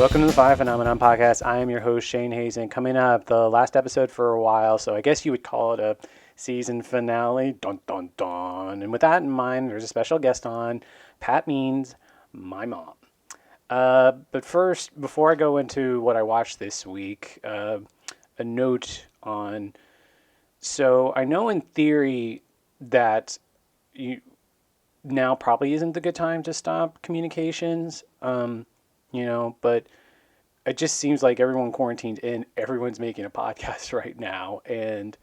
Welcome to the Fire Phenomenon Podcast. I am your host, Shane Hazen. Coming up, the last episode for a while, so I guess you would call it a season finale. Dun, dun, dun. And with that in mind, there's a special guest on. Pat Means, my mom. But first, before I go into what I watched this week, a note on... So I know in theory that now probably isn't the good time to stop communications. But it just seems like everyone quarantined in, everyone's making a podcast right now. And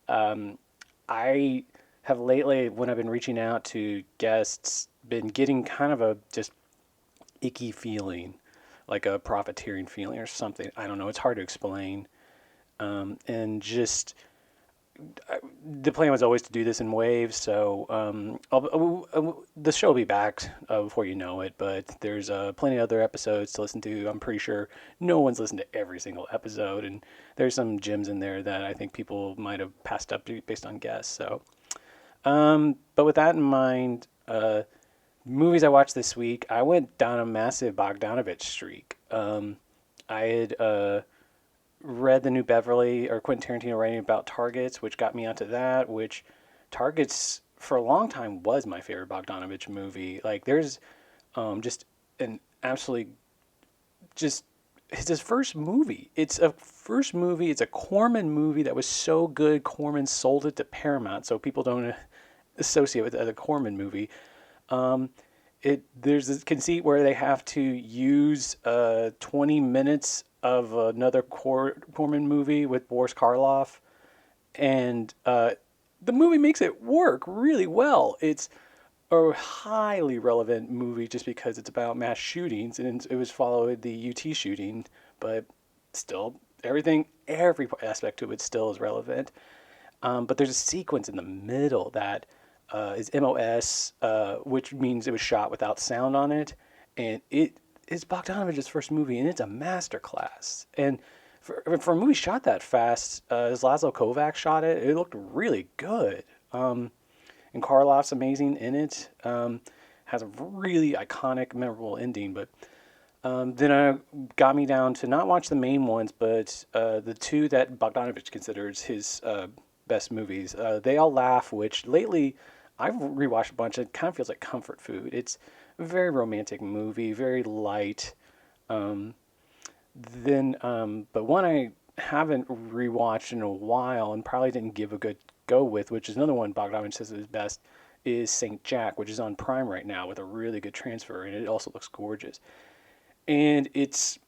I have lately, when I've been reaching out to guests, been getting kind of a just icky feeling, like a profiteering feeling or something. I don't know. It's hard to explain. And just the plan was always to do this in waves, so the show will be back before you know it, but there's plenty of other episodes to listen to. I'm pretty sure no one's listened to every single episode, and there's some gems in there that I think people might have passed up based on guests. So, but with that in mind, movies I watched this week, I went down a massive Bogdanovich streak. I had read the new Beverly or Quentin Tarantino writing about Targets, which got me onto that, which Targets for a long time was my favorite Bogdanovich movie. Like there's just an absolutely just it's his first movie. It's a first movie. It's a Corman movie that was so good Corman sold it to Paramount so people don't associate with it as a Corman movie. There's this conceit where they have to use 20 minutes of another Corman movie with Boris Karloff, and the movie makes it work really well. It's a highly relevant movie just because it's about mass shootings, and it was followed the UT shooting, but still every aspect to it still is relevant. But there's a sequence in the middle that is MOS, which means it was shot without sound on it, and it's Bogdanovich's first movie, and it's a masterclass. And for a movie shot that fast, as Laszlo Kovacs shot it, it looked really good. And Karloff's amazing in it. Has a really iconic, memorable ending. But then it got me down to not watch the main ones, but the two that Bogdanovich considers his best movies. They All Laugh, which lately I've rewatched a bunch. It kind of feels like comfort food. It's a very romantic movie, very light. But one I haven't rewatched in a while and probably didn't give a good go with, which is another one Bogdanovich says is best, is Saint Jack, which is on Prime right now with a really good transfer, and it also looks gorgeous. And it's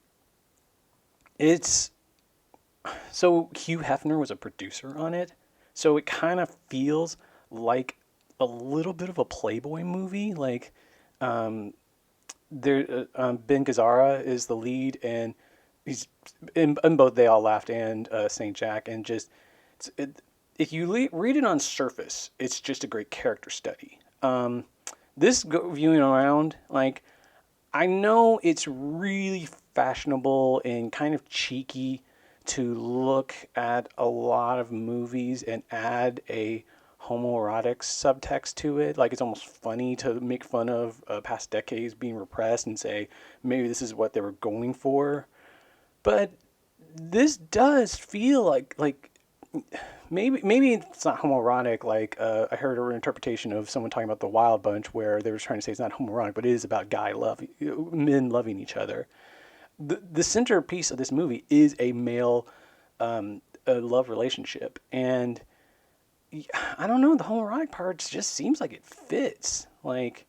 so Hugh Hefner was a producer on it, so it kind of feels like a little bit of a Playboy movie, like. Ben Gazzara is the lead, and he's in both They All Laughed and Saint Jack. And just if you read it on surface, it's just a great character study. Viewing around, like I know it's really fashionable and kind of cheeky to look at a lot of movies and add a homoerotic subtext to it. Like it's almost funny to make fun of past decades being repressed and say maybe this is what they were going for. But this does feel like maybe it's not homoerotic. Like I heard an interpretation of someone talking about The Wild Bunch where they were trying to say it's not homoerotic, but it is about men loving each other. The centerpiece of this movie is a male love relationship, and I don't know, the homoerotic part just seems like it fits. Like,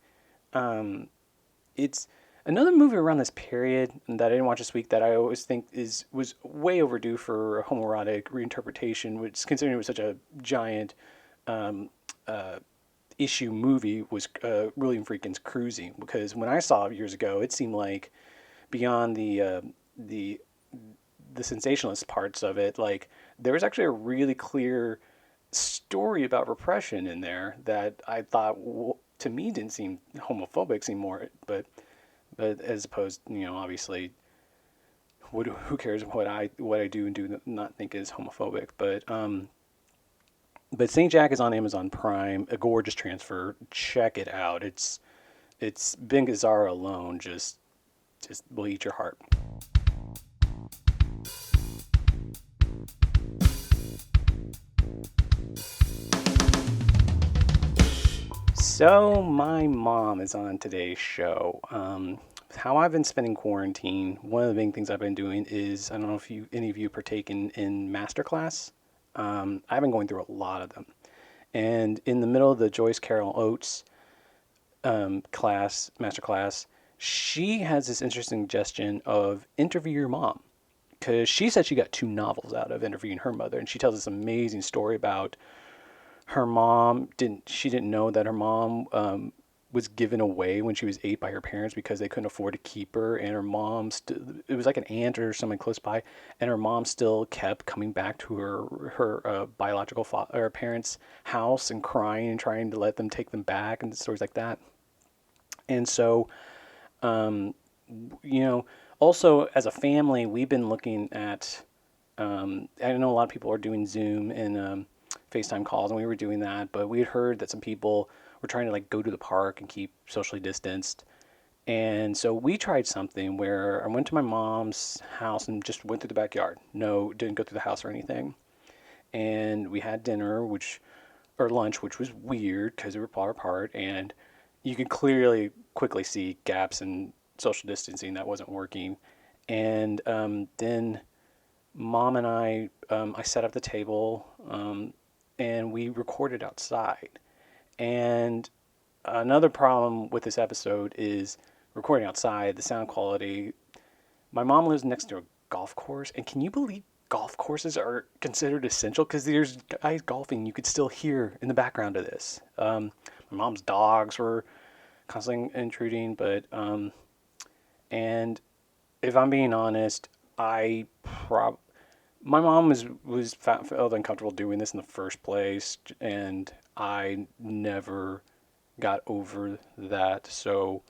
it's another movie around this period that I didn't watch this week that I always think was way overdue for a homoerotic reinterpretation, which considering it was such a giant issue movie, was William Friedkin's Cruising. Because when I saw it years ago, it seemed like beyond the sensationalist parts of it, like there was actually a really clear story about repression in there that I thought to me didn't seem homophobic, seemed more, but as opposed, obviously, who cares what I do and do not think is homophobic, but Saint Jack is on Amazon Prime, a gorgeous transfer. Check it out. It's Ben Gazzara alone just will eat your heart. So, my mom is on today's show. How I've been spending quarantine, one of the main things I've been doing is, I don't know if any of you partaken in masterclass. I've been going through a lot of them. And in the middle of the Joyce Carol Oates master class, she has this interesting suggestion of interview your mom. Because she said she got 2 novels out of interviewing her mother. And she tells this amazing story about her mom didn't know that her mom was given away when she was 8 by her parents because they couldn't afford to keep her, and her mom it was like an aunt or someone close by, and her mom still kept coming back to her biological her parents' house and crying and trying to let them take them back and stories like that. And so, um, also as a family, we've been looking at. I know a lot of people are doing Zoom and FaceTime calls, and we were doing that, but we had heard that some people were trying to like go to the park and keep socially distanced. And so we tried something where I went to my mom's house and just went through the backyard. No, didn't go through the house or anything. And we had dinner, or lunch, which was weird because we were far apart, and you could quickly see gaps in social distancing that wasn't working. And then mom and I set up the table, and we recorded outside. And another problem with this episode is recording outside, the sound quality. My mom lives next to a golf course, and can you believe golf courses are considered essential? Because there's guys golfing you could still hear in the background of this. My mom's dogs were constantly intruding, and if I'm being honest, my mom felt uncomfortable doing this in the first place, and I never got over that. So,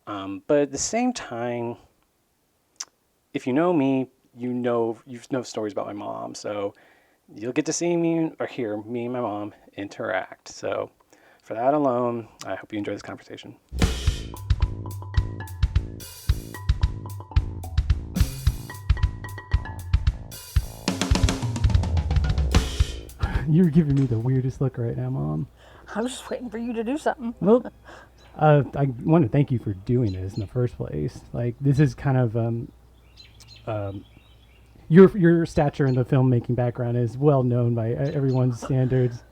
but at the same time, if you know me, you know stories about my mom. So you'll get to see me or hear me and my mom interact. So for that alone, I hope you enjoy this conversation. You're giving me the weirdest look right now, Mom. I was just waiting for you to do something. Well, I want to thank you for doing this in the first place. Like, this is kind of your stature in the filmmaking background is well known by everyone's standards.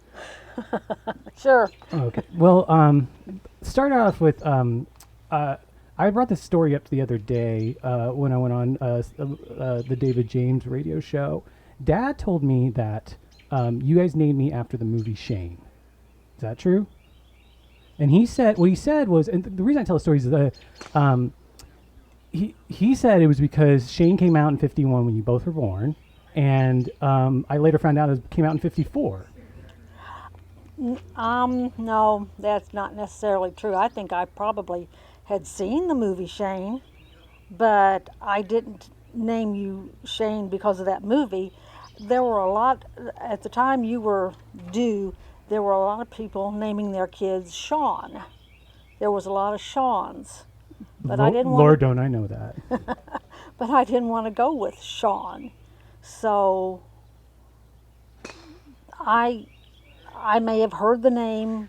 Sure. Okay. Well, start off with I brought this story up the other day when I went on the David James radio show. Dad told me that you guys named me after the movie Shane. Is that true? And what he said was, and the reason I tell the story is that he said it was because Shane came out in 1951 when you both were born, and I later found out it came out in 1954. No, that's not necessarily true. I think I probably had seen the movie Shane, but I didn't name you Shane because of that movie. There were a lot, at the time you were due, there were a lot of people naming their kids Sean. There was a lot of Seans. But I didn't Lord, don't I know that. But I didn't want to go with Sean. So I may have heard the name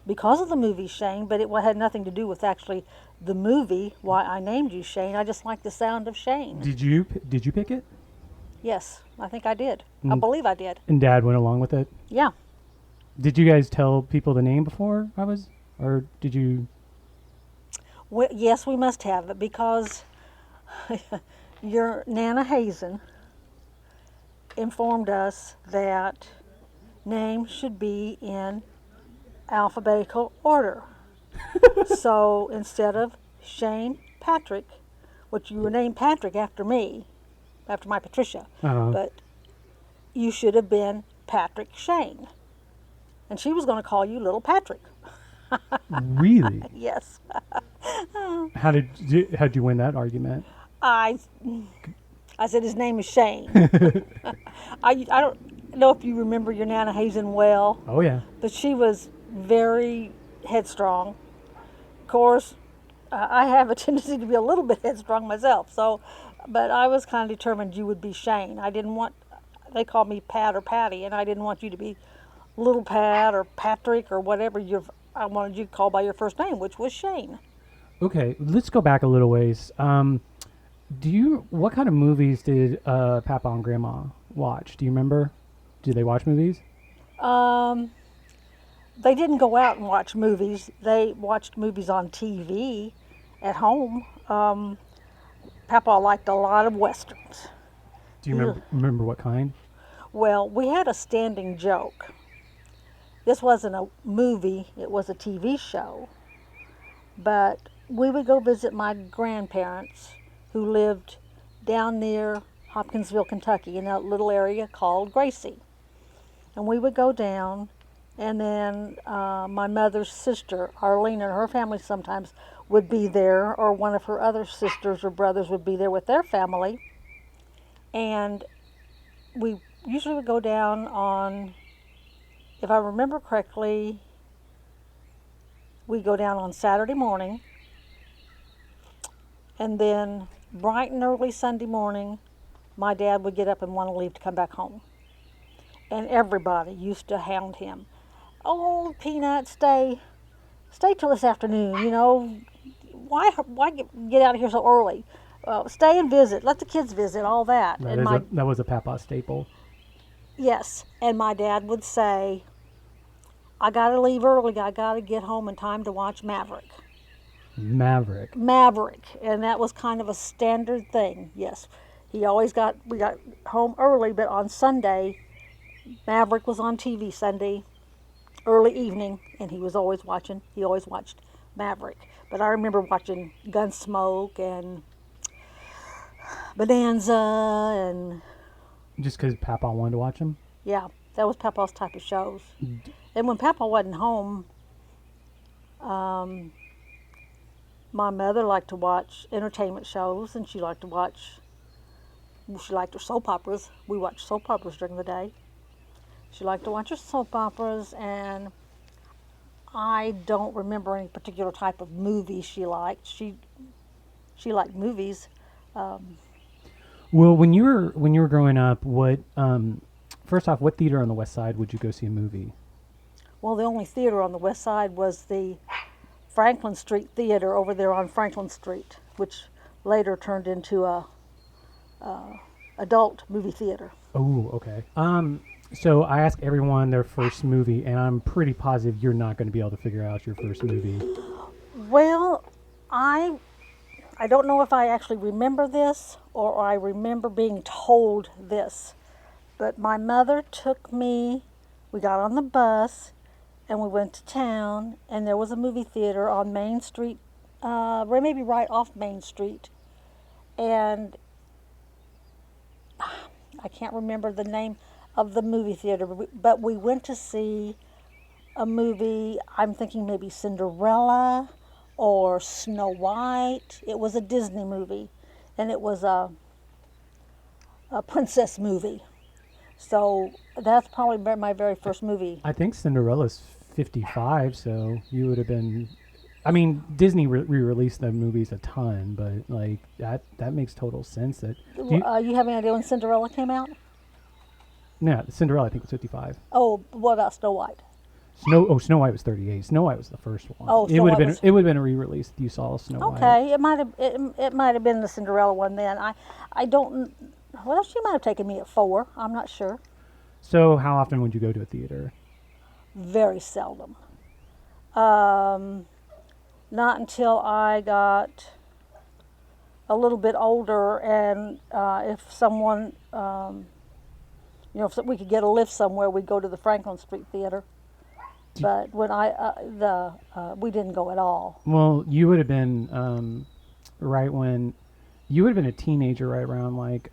because of the movie Shane, but it had nothing to do with actually the movie, why I named you Shane. I just like the sound of Shane. Did you pick it? Yes, I think I did. I believe I did. And Dad went along with it? Yeah. Did you guys tell people the name before or did you? Yes, we must have it because your Nana Hazen informed us that names should be in alphabetical order. So instead of Shane Patrick, which you were named Patrick after me, after my Patricia, but you should have been Patrick Shane. And she was going to call you Little Patrick. Really? Yes. How did you win that argument? I said his name is Shane. I don't know if you remember your Nana Hazen well. Oh, yeah. But she was very headstrong. Of course, I have a tendency to be a little bit headstrong myself. But I was kind of determined you would be Shane. They called me Pat or Patty, and I didn't want you to be Little Pat or Patrick or whatever your I wanted you to call by your first name, which was Shane. Okay, let's go back a little ways. What kind of movies did Papa and Grandma watch? Do you remember? Did they watch movies? Um, they didn't go out and watch movies. They watched movies on TV at home. Papa liked a lot of westerns. Do you remember what kind? Well, we had a standing joke. This wasn't a movie, it was a TV show. But we would go visit my grandparents who lived down near Hopkinsville, Kentucky, in a little area called Gracie. And we would go down, and then my mother's sister, Arlene, and her family sometimes would be there, or one of her other sisters or brothers would be there with their family. And we usually would go down on, if I remember correctly, we go down on Saturday morning, and then bright and early Sunday morning, my dad would get up and want to leave to come back home. And everybody used to hound him. Oh, Peanut, stay till this afternoon. You know, why get out of here so early? Stay and visit. Let the kids visit. All that. That was a Papa staple. Yes, and my dad would say, I got to leave early. I got to get home in time to watch Maverick. Maverick, and that was kind of a standard thing. Yes, we got home early, but on Sunday, Maverick was on TV Sunday, early evening, and he always watched Maverick. But I remember watching Gunsmoke and Bonanza, and Just because Papa wanted to watch them? yeah, that was Papa's type of shows. And when Papa wasn't home, my mother liked to watch entertainment shows, and she liked her soap operas. We watched soap operas during the day. She liked to watch her soap operas, and I don't remember any particular type of movie she liked. She liked movies. Well, when you were growing up, first off, what theater on the West Side would you go see a movie? Well, the only theater on the West Side was the Franklin Street Theater over there on Franklin Street, which later turned into a adult movie theater. Oh, okay. So I ask everyone their first movie, and I'm pretty positive you're not going to be able to figure out your first movie. Well, I don't know if I actually remember this or I remember being told this, but my mother took me, we got on the bus, and we went to town, and there was a movie theater on Main Street, maybe right off Main Street, and I can't remember the name of the movie theater, but we went to see a movie, I'm thinking maybe Cinderella or Snow White. It was a Disney movie, and it was a princess movie. So that's probably my very first movie. I think Cinderella's 55, so you would have been. I mean, Disney re-released the movies a ton, but like that makes total sense. That you have any idea when Cinderella came out? Yeah, Cinderella I think was 55. Oh, what about Snow White? Snow White was 38. Snow White was the first one. Oh, it would have been a re-release. You saw Snow White. Okay, it might have been the Cinderella one then. I don't. Well, she might have taken me at 4. I'm not sure. So how often would you go to a theater? Very seldom. Not until I got a little bit older, and if someone, if we could get a lift somewhere, we'd go to the Franklin Street Theater. But when we didn't go at all. Well, you would have been right when you would have been a teenager, right around like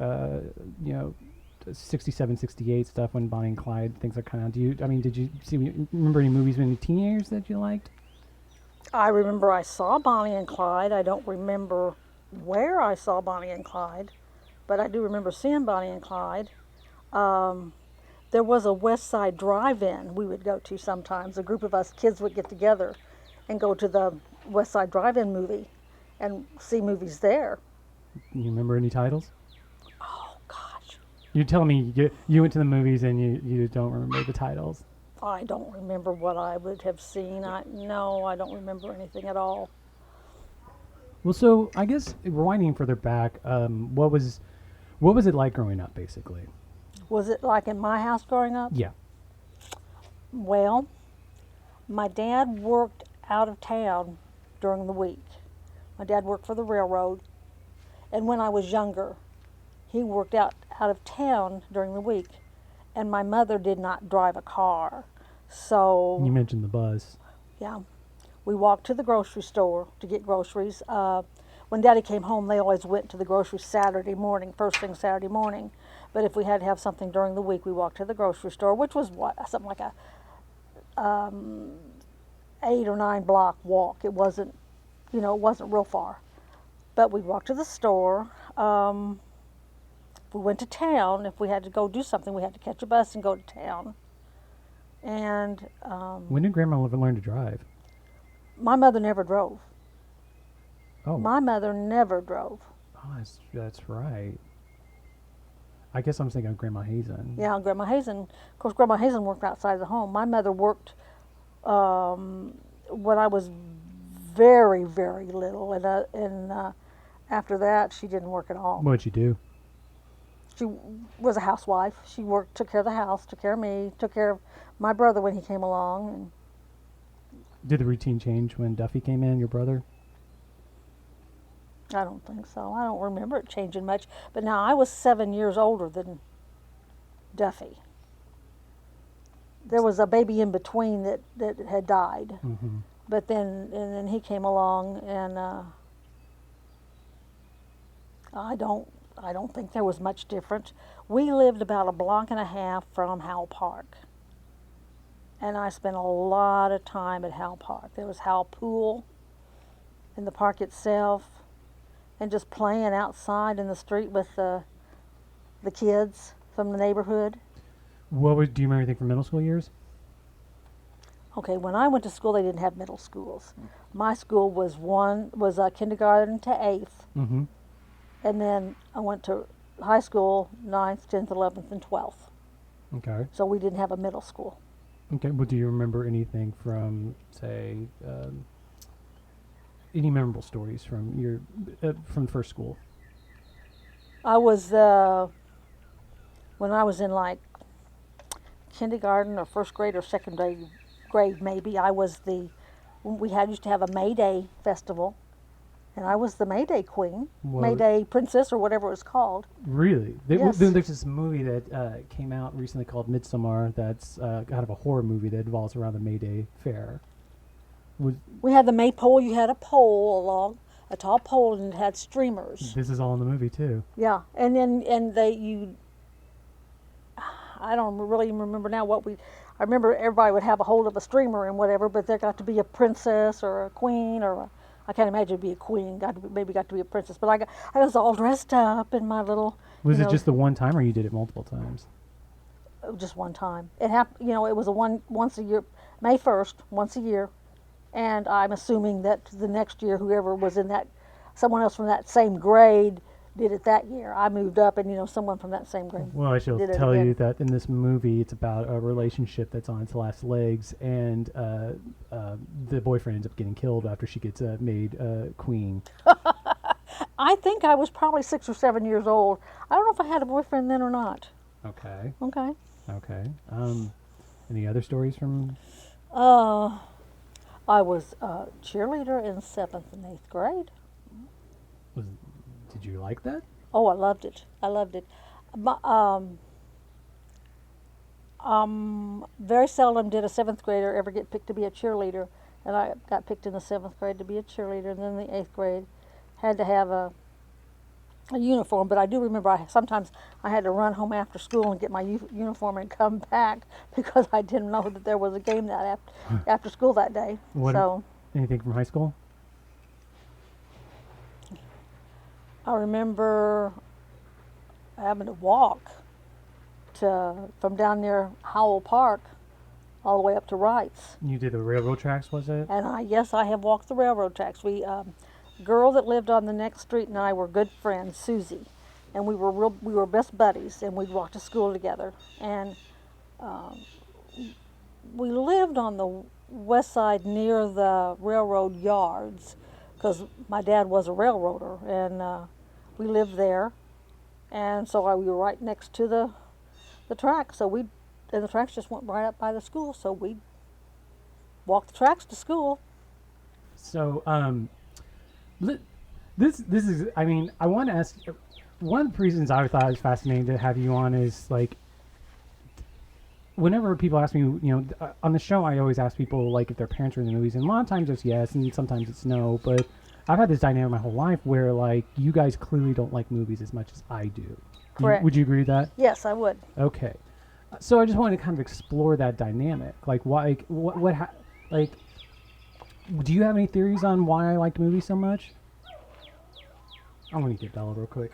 67, 68 stuff when Bonnie and Clyde things are kind of. Did you remember any movies when you were teenagers that you liked? I remember I saw Bonnie and Clyde. I don't remember where I saw Bonnie and Clyde, but I do remember seeing Bonnie and Clyde. There was a West Side Drive-In we would go to sometimes. A group of us kids would get together and go to the West Side Drive-In movie and see movies there. You remember any titles? Oh, gosh. You're telling me you went to the movies and you don't remember the titles? I don't remember what I would have seen. No, I don't remember anything at all. Well, so I guess rewinding further back, what was it like growing up, basically? Was it like in my house growing up? Yeah. Well, my dad worked out of town during the week. My dad worked for the railroad, and when I was younger, he worked out of town during the week, and my mother did not drive a car. You So, mentioned the bus. yeah, we walked to the grocery store to get groceries. When Daddy came home, they always went to the grocery Saturday morning, first thing Saturday morning. But if we had to have something during the week, we walked to the grocery store, which was something like a 8 or 9 block walk. It wasn't, it wasn't real far. But we'd walk to the store. If we went to town, if we had to go do something, we had to catch a bus and go to town. And When did Grandma learn to drive? my mother never drove. Oh, My mother never drove. oh, that's right. I guess I'm thinking of Grandma Hazen. Yeah, Grandma Hazen. Of course, Grandma Hazen worked outside the home. My mother worked when I was very, very little, and after that, she didn't work at all. What'd you do? She was a housewife. She worked, took care of the house, took care of me, took care of my brother when he came along. And Did the routine change when Duffy came in, your brother? I don't think so. I don't remember it changing much. But now I was 7 years older than Duffy. There was a baby in between that had died. Mm-hmm. But then he came along, and I don't think there was much different. We lived about a block and a half from Howell Park, and I spent a lot of time at Howell Park. There was Howell Pool in the park itself, and just playing outside in the street with the kids from the neighborhood. Do you remember anything from middle school years? Okay, when I went to school, they didn't have middle schools. My school was kindergarten to 8th, Mm-hmm. and then I went to high school 9th, 10th, 11th, and 12th. Okay. So we didn't have a middle school. Okay. Well, do you remember anything from, say, any memorable stories from your from first school? I was when I was in like kindergarten or first grade or second grade maybe. We used to have a May Day festival, and I was the May Day queen, Well, May Day princess or whatever it was called. Really? Yes. There's this movie that came out recently called Midsommar. That's kind of a horror movie that revolves around the May Day fair. We had the maypole. You had a pole along, a tall pole, and it had streamers. This is all in the movie too. Yeah, and then I don't really remember now I remember everybody would have a hold of a streamer and whatever, but there got to be a princess or a queen I can't imagine it'd be a queen. Maybe got to be a princess, but I was all dressed up in my little. Was it just the one time, or you did it multiple times? Just one time? It happened. It was once a year, May 1st, once a year, and I'm assuming that the next year, whoever was in someone else from that same grade did it that year. I moved up, and someone from that same grade. Well, I shall did it tell you again. that in this movie, it's about a relationship that's on its last legs, and the boyfriend ends up getting killed after she gets made queen. I think I was probably 6 or 7 years old. I don't know if I had a boyfriend then or not. Okay. Okay. Okay. Any other stories from? I was a cheerleader in 7th and 8th grade. Did you like that? Oh, I loved it. I loved it. Very seldom did a 7th grader ever get picked to be a cheerleader, and I got picked in the 7th grade to be a cheerleader, and then the 8th grade had to have a uniform. But I do remember sometimes I had to run home after school and get my uniform and come back because I didn't know that there was a game after school that day. So Anything from high school? I remember having to walk from down near Howell Park all the way up to Wrights. You did the railroad tracks, was it? And I have walked the railroad tracks. A girl that lived on the next street and I were good friends, Susie, and we were best buddies, and we'd walk to school together. And we lived on the west side near the railroad yards because my dad was a railroader, and we lived there, and so we were right next to the track. So and the tracks just went right up by the school, so we walked the tracks to school. So, this is. I mean, I want to ask. One of the reasons I thought it was fascinating to have you on is like, whenever people ask me, on the show, I always ask people like if their parents are in the movies, and a lot of times it's yes, and sometimes it's no. But I've had this dynamic my whole life where like you guys clearly don't like movies as much as I do. Correct. Would you agree with that? Yes, I would. Okay. So I just wanted to kind of explore that dynamic. Like, why? Like, do you have any theories on why I liked movies so much? I'm gonna get Bella real quick.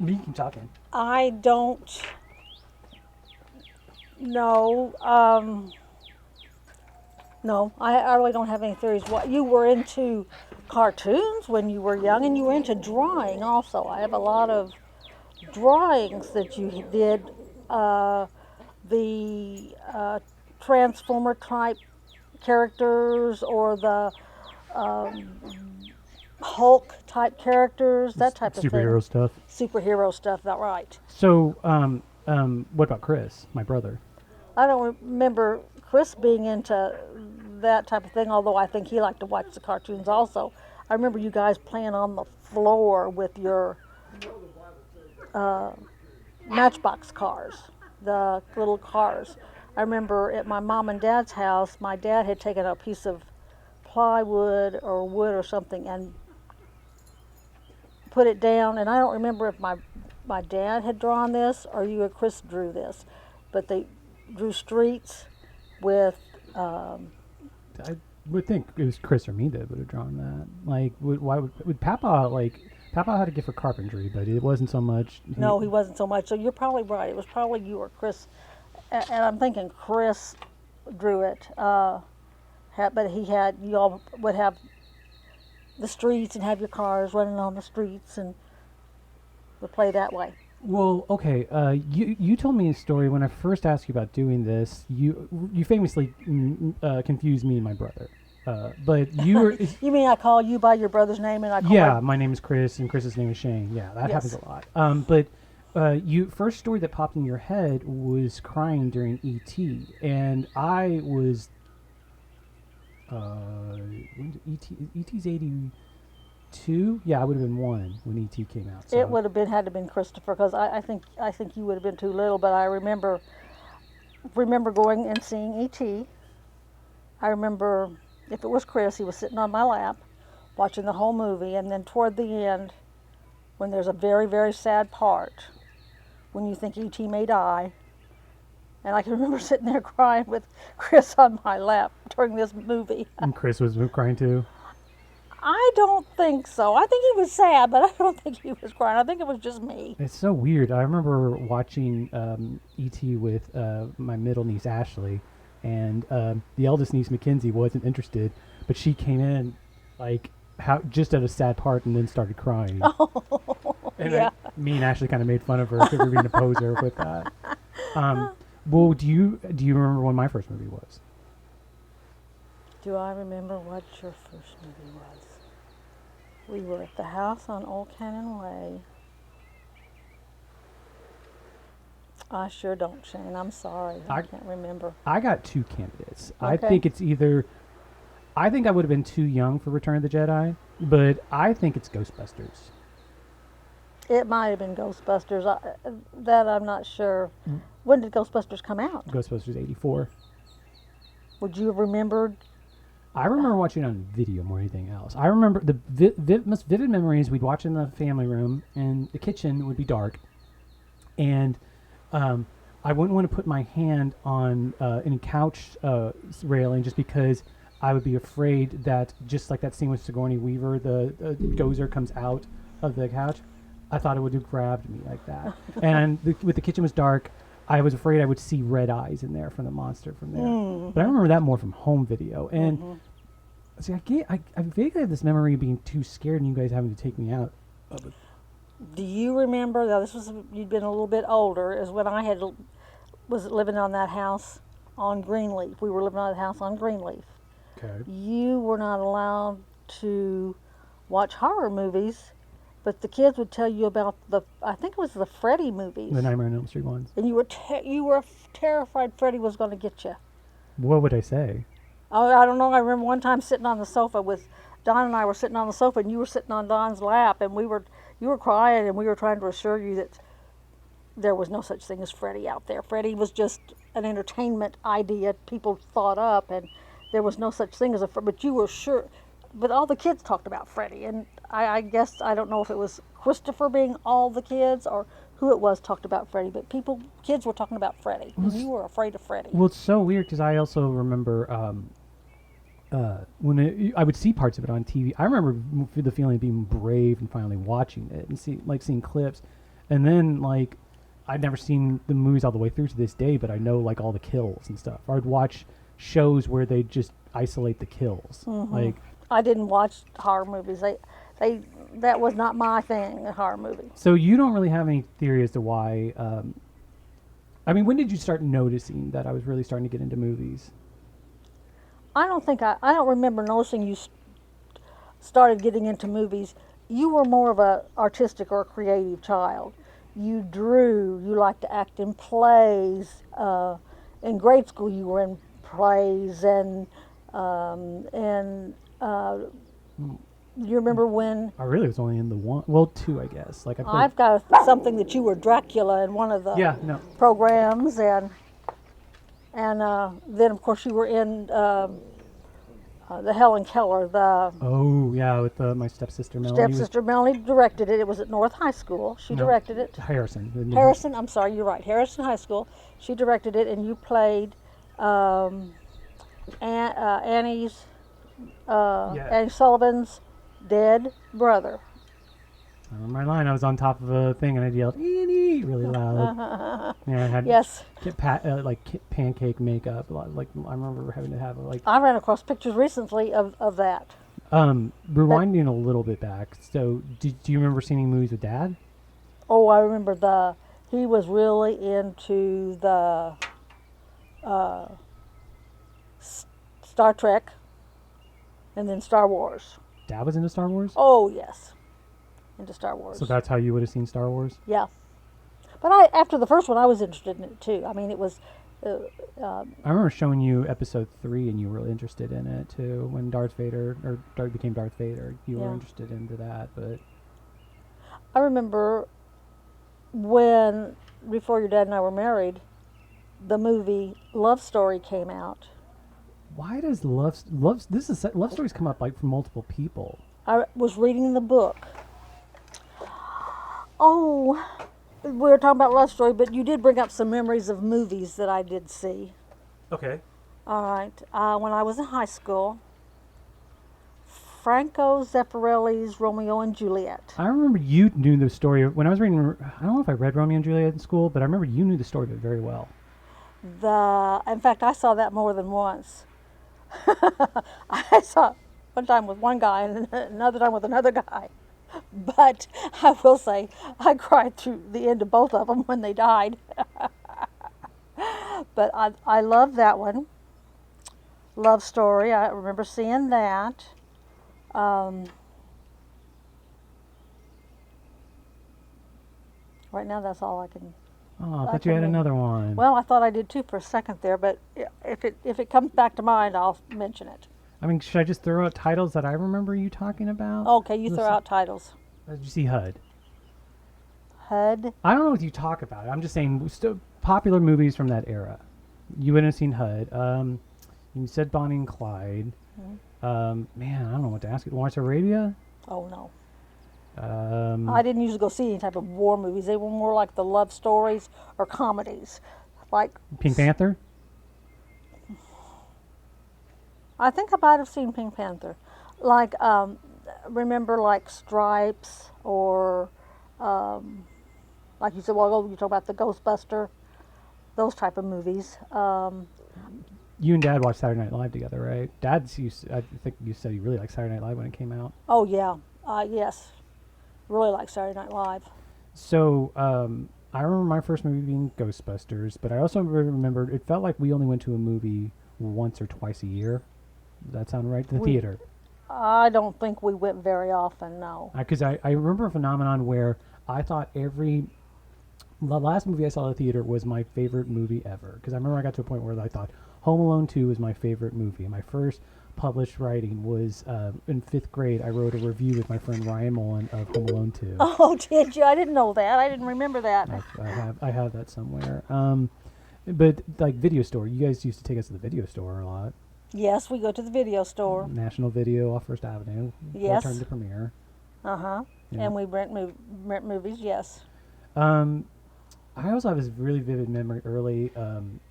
You keep talking. I don't know. No, I really don't have any theories. What you were into cartoons when you were young, and you were into drawing also. I have a lot of drawings that you did. The Transformer type characters or the Hulk type characters, that type of thing. Superhero stuff. Superhero stuff, that right. So, what about Chris, my brother? I don't remember Chris being into that type of thing, although I think he liked to watch the cartoons also. I remember you guys playing on the floor with your Matchbox cars, the little cars. I remember at my mom and dad's house, my dad had taken a piece of plywood or wood or something and put it down, and I don't remember if my dad had drawn this or you or Chris drew this, but they drew streets with I would think it was Chris or me that would have drawn that. Like, why would Papa had a gift for carpentry, but it wasn't so much. No, he wasn't so much. So you're probably right. It was probably you or Chris, and I'm thinking Chris drew it. But you all would have the streets and have your cars running on the streets and would play that way. Well, okay. You told me a story when I first asked you about doing this. You famously confused me and my brother. But you were. You mean I call you by your brother's name and I call Yeah, my name is Chris and Chris's name is Shane. Yeah, that happens a lot. But first story that popped in your head was crying during E.T. And I was. E.T.'s 82? Yeah, I would have been 1 when E.T. came out. So. It would have been Christopher, because I think you would have been too little. But I remember going and seeing E.T. I remember if it was Chris, he was sitting on my lap, watching the whole movie, and then toward the end, when there's a very, very sad part, when you think E.T. may die, and I can remember sitting there crying with Chris on my lap during this movie. And Chris was crying too? I don't think so. I think he was sad, but I don't think he was crying. I think it was just me. It's so weird. I remember watching E.T. with my middle niece, Ashley, and the eldest niece, Mackenzie, wasn't interested, but she came in just at a sad part and then started crying. Oh, and yeah. Me and Ashley kind of made fun of her for being a poser with that. Well, do you remember when my first movie was? Do I remember what your first movie was? We were at the house on Old Cannon Way. I sure don't, Shane. I'm sorry. I can't remember. I got 2 candidates. Okay. I think it's either... I think I would have been too young for Return of the Jedi, but I think it's Ghostbusters. It might have been Ghostbusters. That I'm not sure. Mm. When did Ghostbusters come out? Ghostbusters 84. Would you have remembered? I remember watching it on video more than anything else. I remember the most vivid memories we'd watch in the family room, and the kitchen would be dark, and I wouldn't want to put my hand on any couch railing just because I would be afraid that, just like that scene with Sigourney Weaver, the Gozer comes out of the couch. I thought it would have grabbed me like that. And with the kitchen was dark, I was afraid I would see red eyes in there from the monster from there. Mm-hmm. But I remember that more from home video. And see, I vaguely have this memory of being too scared and you guys having to take me out. Do you remember? Now this was, you'd been a little bit older, is when I was living on that house on Greenleaf. We were living out of the house on Greenleaf. Okay. You were not allowed to watch horror movies, but the kids would tell you about I think it was the Freddy movies. The Nightmare on Elm Street ones. And you were terrified Freddy was going to get you. What would I say? Oh, I don't know. I remember one time sitting on the sofa with Don and I were sitting on the sofa, and you were sitting on Don's lap, and you were crying, and we were trying to assure you that there was no such thing as Freddy out there. Freddy was just an entertainment idea people thought up, and there was no such thing as but you were sure. But all the kids talked about Freddy, and I guess I don't know if it was Christopher being all the kids or who it was talked about Freddy, but kids were talking about Freddy, and you were afraid of Freddy. Well, it's so weird because I also remember when I would see parts of it on TV. I remember the feeling of being brave and finally watching it and seeing clips, and then like I'd never seen the movies all the way through to this day, but I know like all the kills and stuff. Or I'd watch shows where they just isolate the kills. Mm-hmm. Like I didn't watch horror movies. That was not my thing, a horror movie. so, you don't really have any theory as to why. I mean, when did you start noticing that I was really starting to get into movies? I don't remember noticing you started getting into movies. You were more of a artistic or a creative child. You drew. You liked to act in plays. In grade school, you were in plays, and you remember when? I really was only in the one, well, two, I guess. Like I've got something that you were Dracula in one of the programs, and then of course you were in the Helen Keller. With my stepsister Melanie. Stepsister Melanie directed it. It was at North High School. She directed it. Harrison. Harrison. I'm sorry, you're right. Harrison High School. She directed it, and you played Annie Sullivan's dead brother. I remember my line. I was on top of a thing and I yelled "Annie" really loud. Yeah, I had pancake makeup. Like I remember having to have I ran across pictures recently of that. Rewinding a little bit back. So, do you remember seeing any movies with Dad? Oh, I remember he was really into the Star Trek and then Star Wars. Dad was into Star Wars? Oh, yes. Into Star Wars. So that's how you would have seen Star Wars? Yeah. But after the first one, I was interested in it too. I mean, it was... I remember showing you episode 3 and you were really interested in it too. When Darth became Darth Vader, you were interested into that. But I remember before your dad and I were married, the movie Love Story came out. Why does love stories come up like from multiple people? I was reading the book. Oh, we were talking about Love Story, but you did bring up some memories of movies that I did see. Okay. All right. When I was in high school, Franco Zeffirelli's Romeo and Juliet. I remember you knew the story when I was reading. I don't know if I read Romeo and Juliet in school, but I remember you knew the story of it very well. In fact, I saw that more than once. I saw it one time with one guy and another time with another guy. But I will say, I cried through the end of both of them when they died. But I love that one. Love Story. I remember seeing that. Right now, that's all I can. Oh, I thought you had another one. Well, I thought I did too for a second there, but if it comes back to mind, I'll mention it. I mean, should I just throw out titles that I remember you talking about? Okay, you throw out titles. Did you see HUD? HUD? I don't know what you talk about. I'm just saying popular movies from that era. You wouldn't have seen HUD. You said Bonnie and Clyde. Mm-hmm. Man, I don't know what to ask you. Lawrence Arabia? Oh, no. I didn't usually go see any type of war movies. They were more like the love stories or comedies. Like Pink Panther? I think I might have seen Pink Panther. Like, remember like Stripes or, like you said, you talk about the Ghostbuster, those type of movies. You and Dad watched Saturday Night Live together, right? I think you said you really liked Saturday Night Live when it came out. Oh, yeah. Yes. Really like Saturday Night Live. So, I remember my first movie being Ghostbusters, but I also remember it felt like we only went to a movie once or twice a year. Does that sound right? The theater. I don't think we went very often, no. Because I remember a phenomenon where I thought the last movie I saw at the theater was my favorite movie ever. Because I remember I got to a point where I thought Home Alone 2 was my favorite movie. My first published writing was in 5th grade. I wrote a review with my friend Ryan Mullen of Home Alone 2. Oh, did you? I didn't know that. I didn't remember that. I have that somewhere. But like video store, you guys used to take us to the video store a lot. Yes, we go to the video store. National Video off First Avenue. Yes. Return to Premiere. Uh-huh. Yeah. And we rent movies, yes. I also have this really vivid memory early.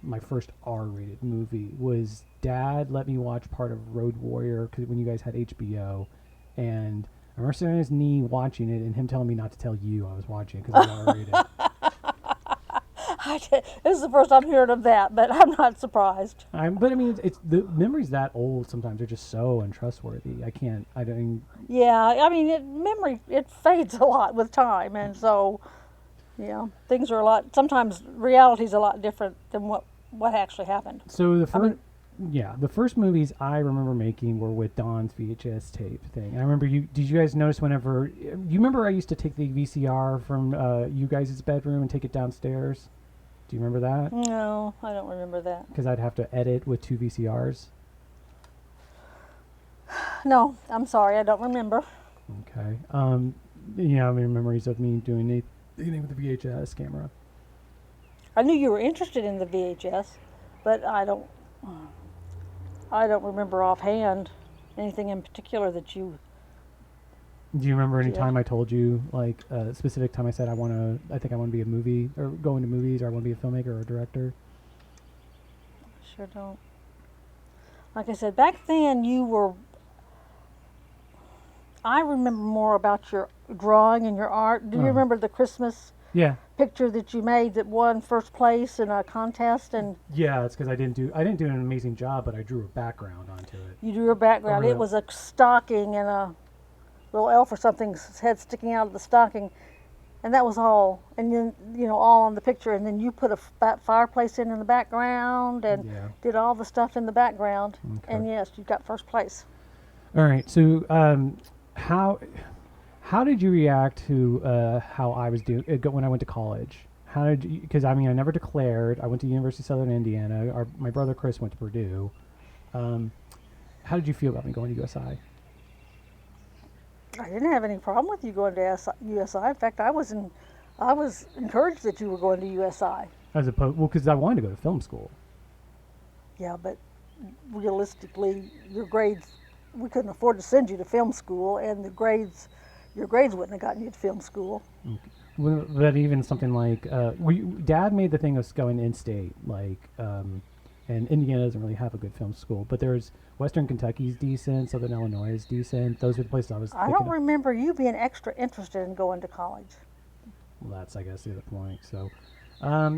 My first R-rated movie was Dad let me watch part of Road Warrior when you guys had HBO, and I remember sitting on his knee watching it and him telling me not to tell you I was watching it because it was R-rated. This is the first I'm hearing of that, but I'm not surprised. But I mean, it's the memories that old. Sometimes they're just so untrustworthy. I don't. Yeah, I mean, memory, it fades a lot with time, and so, yeah, things are sometimes reality's a lot different than what actually happened. So the first movies I remember making were with Don's VHS tape thing. And I remember did you guys notice whenever, you remember I used to take the VCR from you guys' bedroom and take it downstairs? Do you remember that? No, I don't remember that. Because I'd have to edit with 2 VCRs. No, I'm sorry, I don't remember. Okay. Yeah, I mean, memories of me doing anything with the VHS camera. I knew you were interested in the VHS, but I don't remember offhand anything in particular that you. Do you remember any Yeah. time I told you, like a specific time I said I think I want to be a movie or go into movies, or I want to be a filmmaker or a director? Sure don't. Like I said, back then I remember more about your drawing and your art. Do you remember the Christmas Yeah. picture that you made that won first place in a contest? And Yeah, it's because I didn't do an amazing job, but I drew a background onto it. you drew a background. Oh, It yeah. was a stocking and a little elf or something's head sticking out of the stocking, and that was all. And then all on the picture, and then you put a fireplace in the background and Yeah. did all the stuff in the background. Okay. And yes, you got first place. All right. So, how did you react to how I was doing when I went to college? How did you? Because I mean, I never declared. I went to University of Southern Indiana. My brother Chris went to Purdue. How did you feel about me going to USI? I didn't have any problem with you going to USI. In fact, I was encouraged that you were going to USI. Because I wanted to go to film school. Yeah, but realistically, your grades, we couldn't afford to send you to film school, and your grades wouldn't have gotten you to film school. Well, but even something like, Dad made the thing of going in-state, and Indiana doesn't really have a good film school, but there's Western Kentucky's decent, Southern Illinois is decent. Those were the places I was I thinking don't remember you being extra interested in going to college. Well, that's, I guess, the other point. So,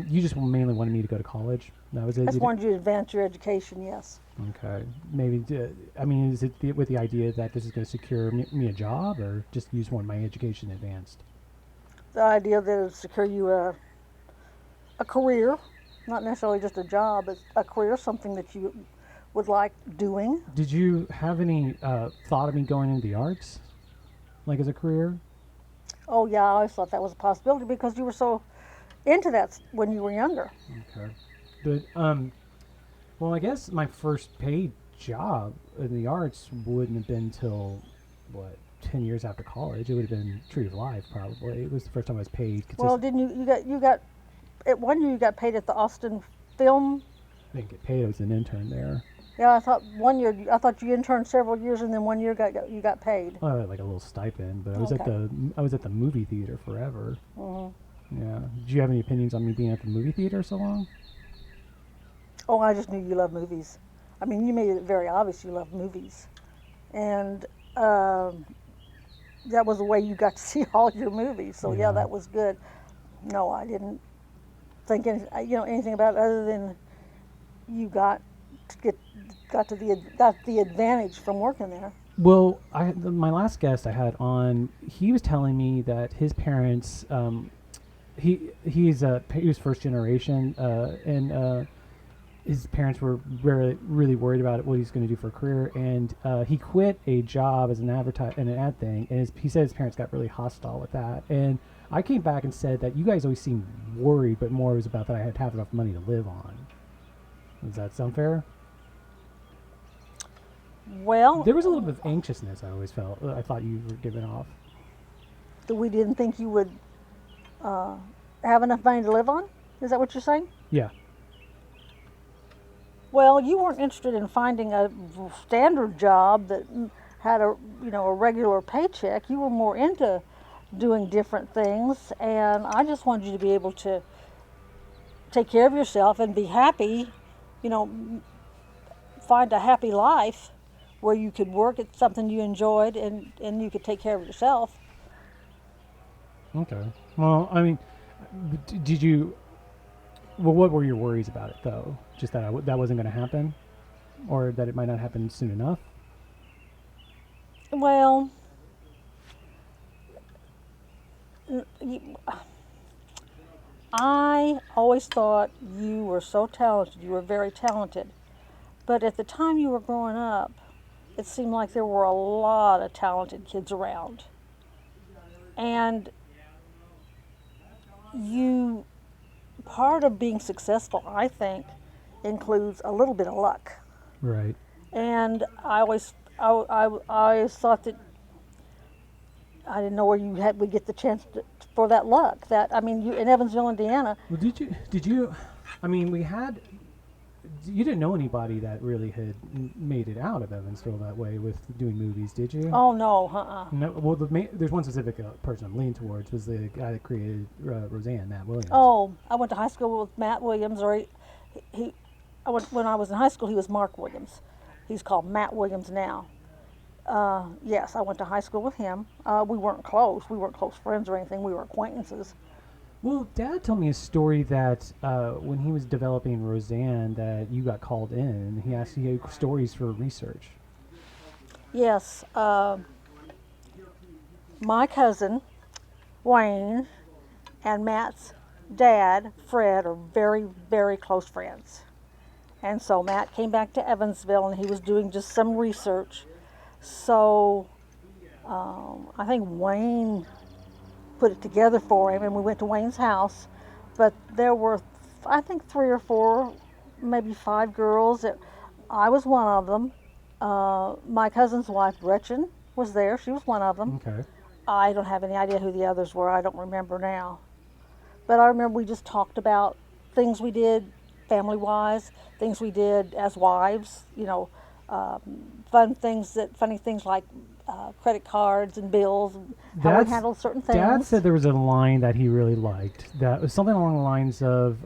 you just mainly wanted me to go to college. That was it. I just wanted you to advance your education, yes. Okay. Maybe, I mean, is it with the idea that this is going to secure me a job, or just you just want my education advanced? The idea that it would secure you a career, not necessarily just a job, but a career, something that you would like doing. Did you have any thought of me going into the arts, like as a career? Oh yeah, I always thought that was a possibility because you were so into that when you were younger. Okay. But, well, I guess my first paid job in the arts wouldn't have been till, 10 years after college. It would have been Tree of Life, probably. It was the first time I was paid. Well, didn't you got at 1 year you got paid at the Austin Film? I didn't get paid. I was an intern there. Yeah, I thought 1 year. I thought you interned several years, and then 1 year you got paid. Well, I had like a little stipend, but I was Okay. I was at the movie theater forever. Mm-hmm. Yeah. Did you have any opinions on me being at the movie theater so long? Oh, I just knew you loved movies. I mean, you made it very obvious you loved movies, and that was the way you got to see all your movies. So yeah, Yeah. that was good. No, I didn't think anything about it other than you got the advantage from working there. Well, my last guest I had on, he was telling me that his parents, he was first generation, and his parents were really worried about what he's going to do for a career, and he quit a job as an ad thing, and he said his parents got really hostile with that. And I came back and said that you guys always seemed worried, but more it was about that I had to have enough money to live on. Does that sound fair? Well, There was a little bit of anxiousness I always felt. I thought you were giving off. we didn't think you would have enough money to live on. Is that what you're saying? Yeah. Well, you weren't interested in finding a standard job that had a regular paycheck. You were more into doing different things, and I just wanted you to be able to take care of yourself and be happy, find a happy life where you could work at something you enjoyed and you could take care of yourself. Okay. Well, I mean, did you? Well, what were your worries about it, though? Just that that wasn't going to happen, or that it might not happen soon enough. Well, I always thought you were so talented. You were very talented. But at the time you were growing up, it seemed like there were a lot of talented kids around. And part of being successful, I think, includes a little bit of luck. Right. And I always thought that I didn't know where would get the chance for that luck. You in Evansville, Indiana. Well, did you? I mean, you didn't know anybody that really had made it out of Evansville that way with doing movies, did you? Oh no, No. Well, there's one specific person I'm leaning towards was the guy that created Roseanne, Matt Williams. Oh, I went to high school with Matt Williams, or when I was in high school, he was Mark Williams. He's called Matt Williams now. Yes, I went to high school with him. We weren't close. We weren't close friends or anything. We were acquaintances. Well, Dad told me a story that when he was developing Roseanne, that you got called in and he asked you stories for research. Yes, my cousin Wayne and Matt's dad, Fred, are very, very close friends. And so Matt came back to Evansville and he was doing just some research. So I think Wayne put it together for him and we went to Wayne's house. But there were, I think, 3 or 4, maybe 5 girls. I was one of them. My cousin's wife, Gretchen, was there. She was one of them. Okay. I don't have any idea who the others were. I don't remember now. But I remember we just talked about things we did family-wise, things we did as wives, funny things like credit cards and bills, and how we handled certain things. Dad said there was a line that he really liked. That was something along the lines of,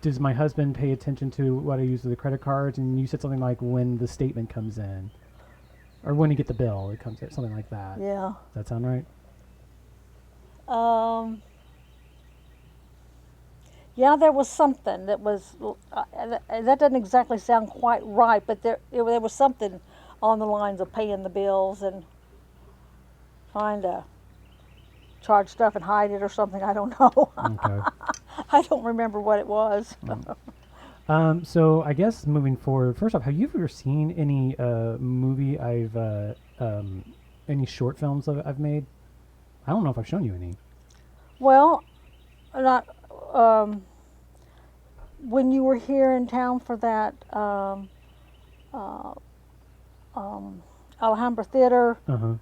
does my husband pay attention to what I use with the credit cards? And you said something like when the statement comes in. Or when you get the bill, it comes in, something like that. Yeah. Does that sound right? Yeah, there was something that was, that doesn't exactly sound quite right, but there was something on the lines of paying the bills and trying to charge stuff and hide it or something. I don't know. Okay. I don't remember what it was. So I guess moving forward, first off, have you ever seen any movie any short films that I've made? I don't know if I've shown you any. Well, not when you were here in town for that Alhambra Theater. Uh-huh.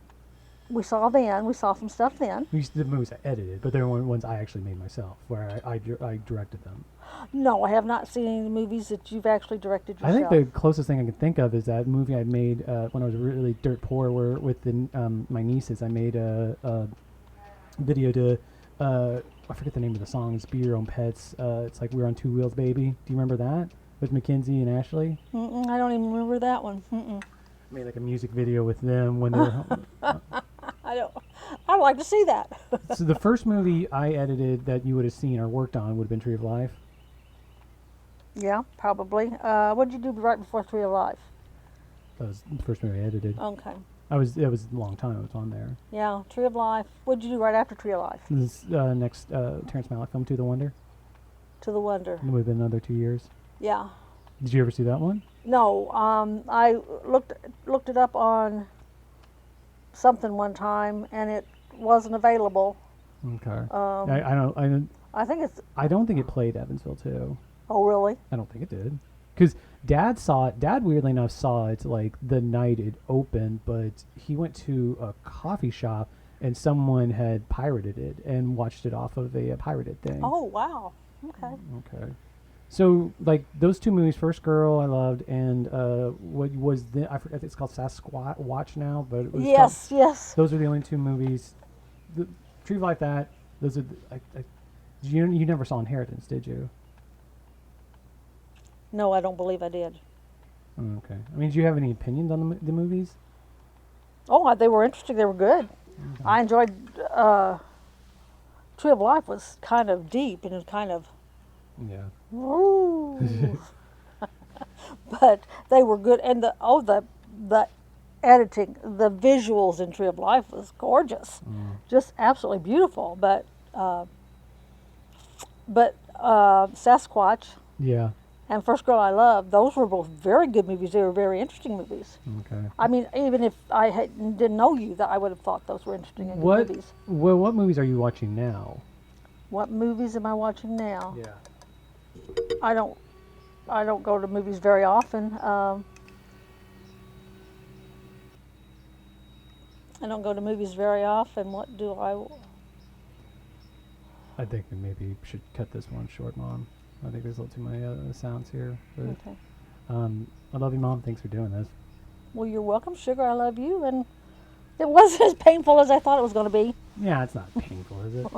We saw some stuff then. The movies I edited, but there were ones I actually made myself, where I directed them. No, I have not seen any movies that you've actually directed yourself. I think the closest thing I can think of is that movie I made when I was really dirt poor, where with my nieces, I made a video to, I forget the name of the song, it's Be Your Own Pets. It's like We're on Two Wheels, Baby. Do you remember that? With Mackenzie and Ashley? I don't even remember that one. I made like a music video with them when they were I'd like to see that. So the first movie I edited that you would have seen or worked on would have been Tree of Life. Yeah, probably. What did you do right before Tree of Life? That was the first movie I edited. Okay. It was a long time I was on there. Yeah, Tree of Life. What did you do right after Tree of Life? This next Terrence Malick film, To the Wonder. To the Wonder. It would have been another 2 years. Yeah. Did you ever see that one? No, I looked it up on something one time, and it wasn't available. Okay. Um, I think it's. I don't think it played Evansville 2. Oh, really? I don't think it did. Because Dad saw it. Dad, weirdly enough, saw it like the night it opened, but he went to a coffee shop and someone had pirated it and watched it off of a pirated thing. Oh, wow. Okay. Okay. So, like, those two movies, First Girl, I loved, and what was the, I forget, it's called Sasquatch now, but it was Yes, yes. those are the only two movies. The Tree of Life, that, those are, you never saw Inheritance, did you? No, I don't believe I did. Oh, okay. I mean, do you have any opinions on the movies? Oh, they were interesting. They were good. Okay. I enjoyed. Tree of Life was kind of deep and it was kind of. Yeah. Ooh. But they were good, and the editing, the visuals in Tree of Life was gorgeous, just absolutely beautiful. But Sasquatch Yeah. and First Girl I Love, those were both very good movies. They were very interesting movies. Okay. I mean, even if I didn't know you, that I would have thought those were interesting and good movies. Well, what movies are you watching now? What movies am I watching now? Yeah. I don't go to movies very often. I don't go to movies very often. What do I? I think we maybe should cut this one short, Mom. I think there's a little too many sounds here. But, Okay. I love you, Mom. Thanks for doing this. Well, you're welcome, sugar. I love you, and it wasn't as painful as I thought it was going to be. Yeah, it's not painful, is it?